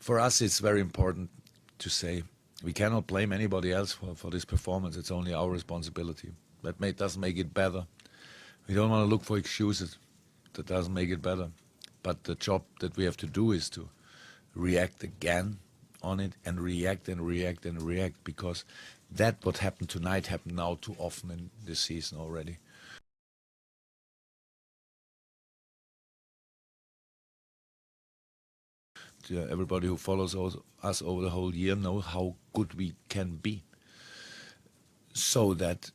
For us, it's very important to say we cannot blame anybody else for this performance. It's only our responsibility. That doesn't make it better. We don't want to look for excuses. That doesn't make it better. But the job that we have to do is to react again on it and react and react and react, because that what happened tonight happened now too often in this season already. Everybody who follows us over the whole year knows how good we can be. So that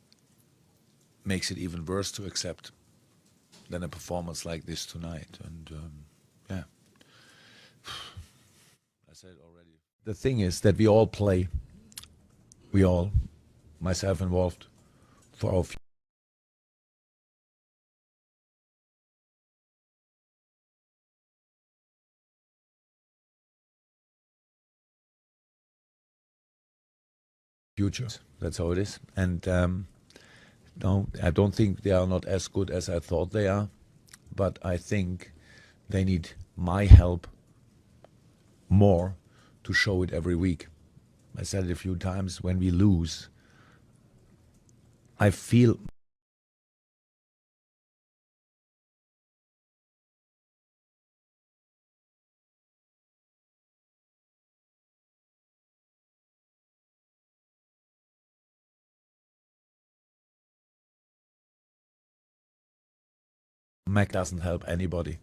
makes it even worse to accept than a performance like this tonight. And yeah, I said it already. The thing is that we all play, myself involved, for our future. That's how it is. And no, I don't think they are not as good as I thought they are, but I think they need my help more to show it every week. I said it a few times, when we lose, I feel Mac doesn't help anybody.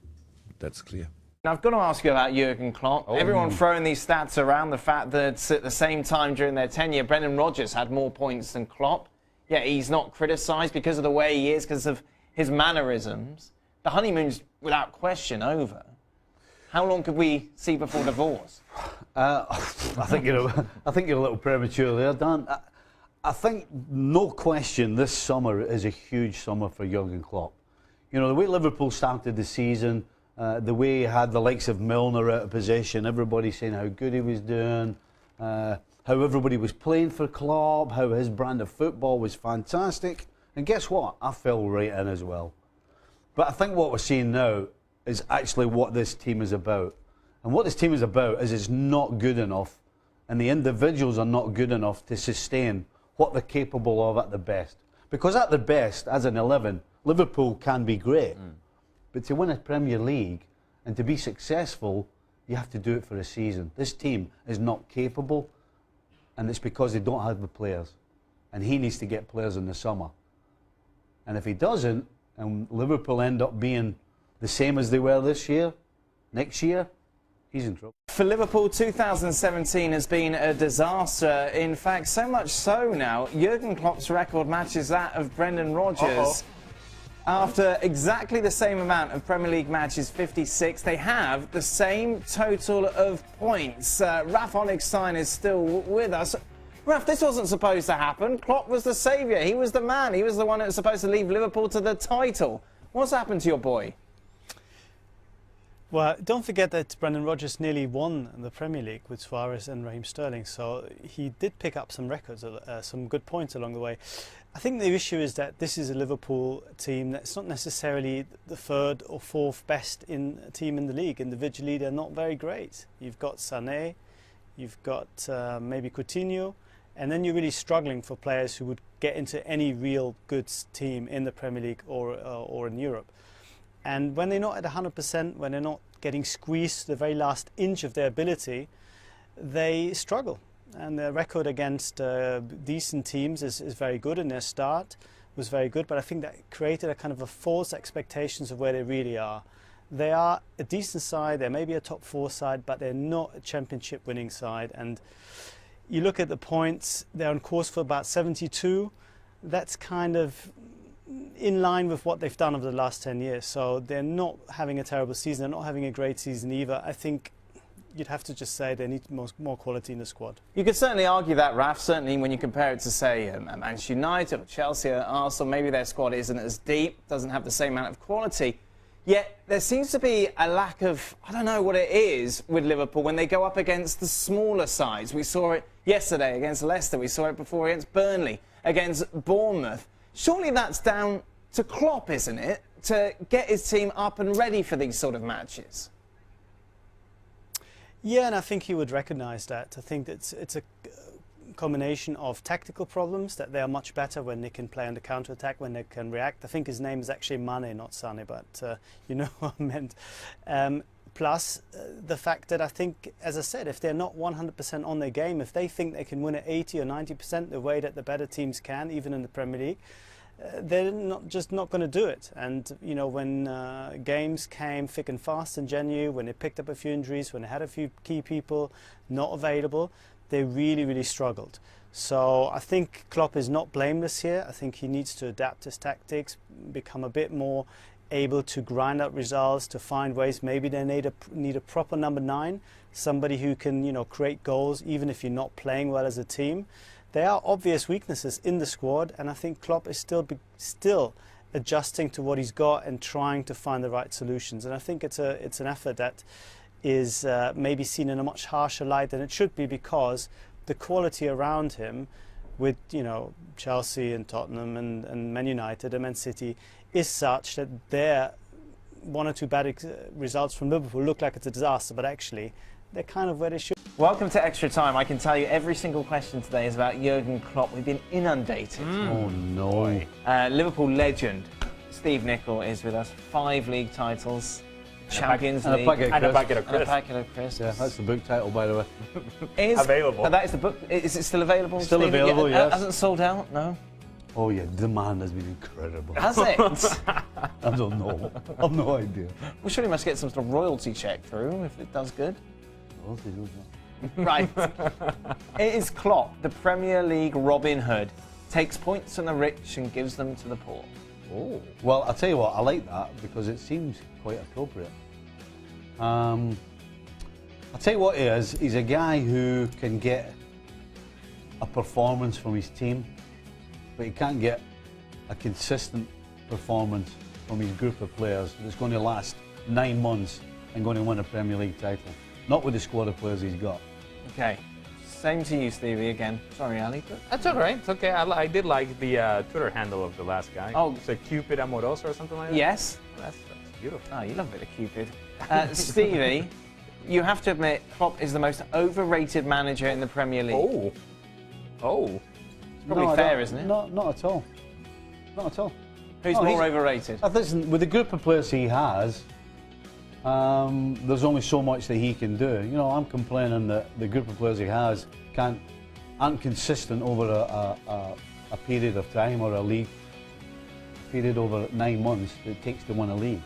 That's clear. Now, I've got to ask you about Jurgen Klopp. Everyone throwing these stats around, the fact that at the same time during their tenure, Brendan Rodgers had more points than Klopp. Yet he's not criticised because of the way he is, because of his mannerisms. The honeymoon's, without question, over. How long could we see before divorce? I think you're a little premature there, Dan. I think, no question, this summer is a huge summer for Jurgen Klopp. You know, the way Liverpool started the season, the way he had the likes of Milner out of position, everybody saying how good he was doing, how everybody was playing for Klopp, how his brand of football was fantastic. And guess what? I fell right in as well. But I think what we're seeing now is actually what this team is about. And what this team is about is it's not good enough, and the individuals are not good enough to sustain what they're capable of at the best. Because at the best, as an 11, Liverpool can be great, but to win a Premier League and to be successful, you have to do it for a season. This team is not capable, and it's because they don't have the players. And he needs to get players in the summer. And if he doesn't, and Liverpool end up being the same as they were this year, next year, he's in trouble. For Liverpool, 2017 has been a disaster. In fact, so much so now, Jurgen Klopp's record matches that of Brendan Rodgers. After exactly the same amount of Premier League matches, 56, they have the same total of points. Raf Honigstein is still with us. Raf, this wasn't supposed to happen. Klopp was the saviour. He was the man. He was the one that was supposed to leave Liverpool to the title. What's happened to your boy? Well, don't forget that Brendan Rodgers nearly won the Premier League with Suarez and Raheem Sterling, so he did pick up some records, some good points along the way. I think the issue is that this is a Liverpool team that's not necessarily the third or fourth best team in the league. Individually, they're not very great. You've got Sané, you've got maybe Coutinho, and then you're really struggling for players who would get into any real good team in the Premier League or in Europe. And when they're not at 100%, when they're not getting squeezed the very last inch of their ability, they struggle. And their record against decent teams is very good, and their start was very good. But I think that created a kind of a false expectations of where they really are. They are a decent side, they're maybe a top 4 side, but they're not a championship winning side. And you look at the points, they're on course for about 72. That's kind of in line with what they've done over the last 10 years. So they're not having a terrible season, they're not having a great season either. I think you'd have to just say they need more quality in the squad. You could certainly argue that, Raf, certainly when you compare it to, say, Manchester United or Chelsea or Arsenal, maybe their squad isn't as deep, doesn't have the same amount of quality. Yet there seems to be a lack of, I don't know what it is with Liverpool when they go up against the smaller sides. We saw it yesterday against Leicester, we saw it before against Burnley, against Bournemouth. Surely that's down to Klopp, isn't it, to get his team up and ready for these sort of matches? Yeah, and I think he would recognise that. I think it's a combination of tactical problems, that they are much better when they can play on the counter-attack, when they can react. I think his name is actually Mane, not Sane, but you know what I meant. Plus the fact that I think, as I said, if they're not 100% on their game, if they think they can win at 80 or 90% the way that the better teams can, even in the Premier League, they're not going to do it. And you know, when games came thick and fast in January, when they picked up a few injuries, when they had a few key people not available, they really struggled. So I think Klopp is not blameless here. I think he needs to adapt his tactics, become a bit more able to grind out results, to find ways. Maybe they need a proper number 9, somebody who can, you know, create goals even if you're not playing well as a team. There are obvious weaknesses in the squad, and I think Klopp is still adjusting to what he's got and trying to find the right solutions. And I think it's an effort that is maybe seen in a much harsher light than it should be, because the quality around him, with, you know, Chelsea and Tottenham and Man United and Man City, is such that their 1 or 2 bad results from Liverpool look like it's a disaster, but actually they're kind of where they should. Welcome to Extra Time. I can tell you every single question today is about Jurgen Klopp. We've been inundated. Oh no. Liverpool legend Steve Nicol is with us. 5 league titles, Champions League, and a packet of crisps. Yeah, that's the book title, by the way. Available. That is the book. Is it still available? Still Steve? available, yes. Hasn't sold out? No. Oh yeah, demand has been incredible. Has it? I don't know. I've no idea. We surely must get some sort of royalty check through if it does good. Royalty, good, Right. It is Klopp, the Premier League Robin Hood. Takes points from the rich and gives them to the poor. Oh. Well, I'll tell you what, I like that because it seems quite appropriate. I'll tell you what he is. He's a guy who can get a performance from his team, but he can't get a consistent performance from his group of players that's going to last 9 months and going to win a Premier League title. Not with the squad of players he's got. Okay. Same to you, Stevie, again. Sorry, Ali. But That's all right. It's okay. I did like the Twitter handle of the last guy. Oh. It's a Cupid Amoroso or something like that? yes. That's beautiful. Oh, you love a bit of Cupid. Stevie, you have to admit, Klopp is the most overrated manager in the Premier League. Oh. It's probably No, fair, isn't it? Not at all. Not at all. Who's No, more he's- overrated? Listen, with the group of players he has, there's only so much that he can do. You know, I'm complaining that the group of players he has aren't consistent over a period of time, or a league period over 9 months that it takes to win a league.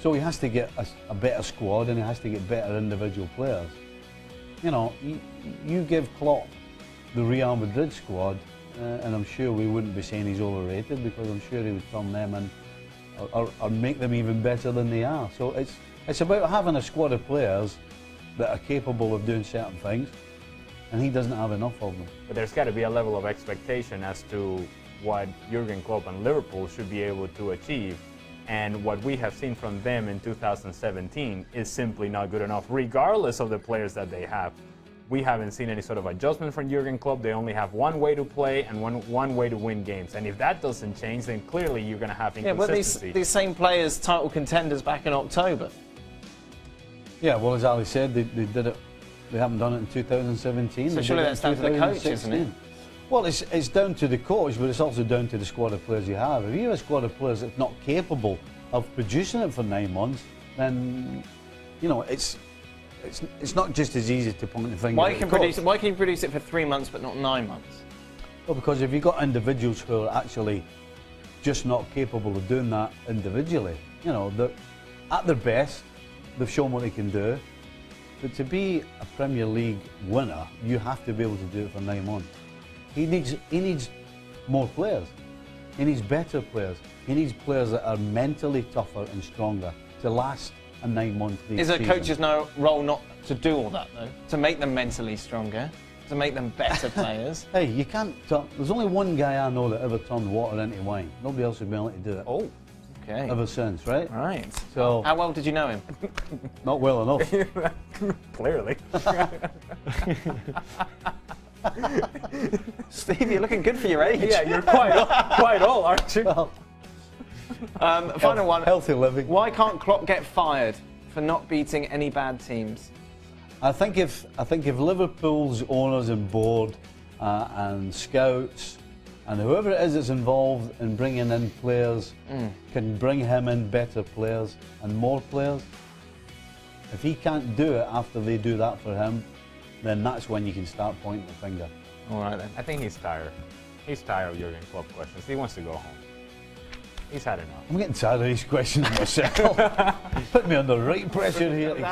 So he has to get a better squad, and he has to get better individual players. You know, you give Klopp the Real Madrid squad, and I'm sure we wouldn't be saying he's overrated, because I'm sure he would turn them in or make them even better than they are. So it's about having a squad of players that are capable of doing certain things, and he doesn't have enough of them. But there's got to be a level of expectation as to what Jurgen Klopp and Liverpool should be able to achieve. And what we have seen from them in 2017 is simply not good enough, regardless of the players that they have. We haven't seen any sort of adjustment from Jurgen Klopp. They only have one way to play and one way to win games. And if that doesn't change, then clearly you're going to have inconsistency. Yeah, well, these same players, title contenders back in October. Yeah, well, as Ali said, they did it. They haven't done it in 2017. So surely that's down to the coach, isn't it? Well, it's down to the coach, but it's also down to the squad of players you have. If you have a squad of players that's not capable of producing it for 9 months, then, you know, it's not just as easy to point the finger Why at can the coach. why can you produce it for 3 months but not 9 months? Well, because if you've got individuals who are actually just not capable of doing that individually, you know, at their best, they've shown what they can do. But to be a Premier League winner, you have to be able to do it for 9 months. He needs more players. He needs better players. He needs players that are mentally tougher and stronger to last a 9 month season. Is a coach's role not to do all that, though? To make them mentally stronger, to make them better players? Hey, you can't there's only one guy I know that ever turned water into wine. Nobody else has been able to do it. Oh, okay. Ever since, right? Right. So, how well did you know him? not well enough. Clearly. Steve, you're looking good for your age. Yeah, you're quite old, aren't you? Well, final one. healthy living. Why can't Klopp get fired for not beating any bad teams? I think if Liverpool's owners and board and scouts and whoever it is that's involved in bringing in players can bring him in better players and more players, if he can't do it after they do that for him, then that's when you can start pointing the finger. All right, I think he's tired. He's tired of Jurgen Klopp questions. He wants to go home. He's had enough. I'm getting tired of these questions myself. Put me under right pressure here.